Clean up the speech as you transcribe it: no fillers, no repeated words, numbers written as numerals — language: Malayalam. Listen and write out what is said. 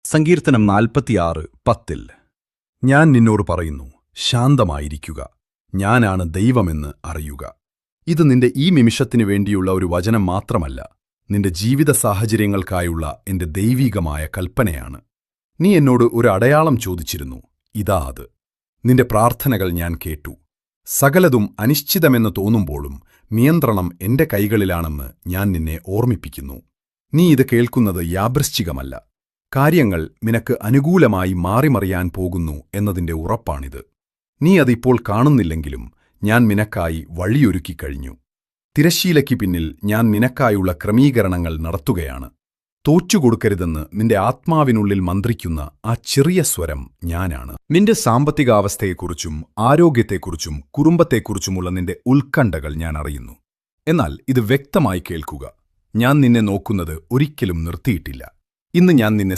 സങ്കീർത്തനം 46:10. ഞാൻ നിന്നോട് പറയുന്നു, ശാന്തമായിരിക്കുക, ഞാനാണ് ദൈവമെന്ന് അറിയുക. ഇത് നിന്റെ ഈ നിമിഷത്തിനു വേണ്ടിയുള്ള ഒരു വചനം മാത്രമല്ല, നിന്റെ ജീവിത സാഹചര്യങ്ങൾക്കായുള്ള എന്റെ ദൈവീകമായ കൽപ്പനയാണ്. നീ എന്നോട് ഒരു അടയാളം ചോദിച്ചിരുന്നു, ഇതാ അത്. നിന്റെ പ്രാർത്ഥനകൾ ഞാൻ കേട്ടു. സകലതും അനിശ്ചിതമെന്ന് തോന്നുമ്പോഴും നിയന്ത്രണം എന്റെ കൈകളിലാണെന്ന് ഞാൻ നിന്നെ ഓർമ്മിപ്പിക്കുന്നു. നീ ഇത് കേൾക്കുന്നത് യാദൃശ്ചികമല്ല. കാര്യങ്ങൾ നിനക്ക് അനുകൂലമായി മാറിമറിയാൻ പോകുന്നു എന്നതിന്റെ ഉറപ്പാണിത്. നീ അതിപ്പോൾ കാണുന്നില്ലെങ്കിലും ഞാൻ നിനക്കായി വഴിയൊരുക്കിക്കഴിഞ്ഞു. തിരശ്ശീലയ്ക്ക് പിന്നിൽ ഞാൻ നിനക്കായുള്ള ക്രമീകരണങ്ങൾ നടത്തുകയാണ്. തോറ്റുകൊടുക്കരുതെന്ന് നിന്റെ ആത്മാവിനുള്ളിൽ മന്ത്രിക്കുന്ന ആ ചെറിയ സ്വരം ഞാനാണ്. നിന്റെ സാമ്പത്തികാവസ്ഥയെക്കുറിച്ചും ആരോഗ്യത്തെക്കുറിച്ചും കുടുംബത്തെക്കുറിച്ചുമുള്ള നിന്റെ ഉത്കണ്ഠകൾ ഞാൻ അറിയുന്നു. എന്നാൽ ഇത് വ്യക്തമായി കേൾക്കുക, ഞാൻ നിന്നെ നോക്കുന്നത് ഒരിക്കലും നിർത്തിയിട്ടില്ല. ഇന്ന് ഞാൻ നിന്നെ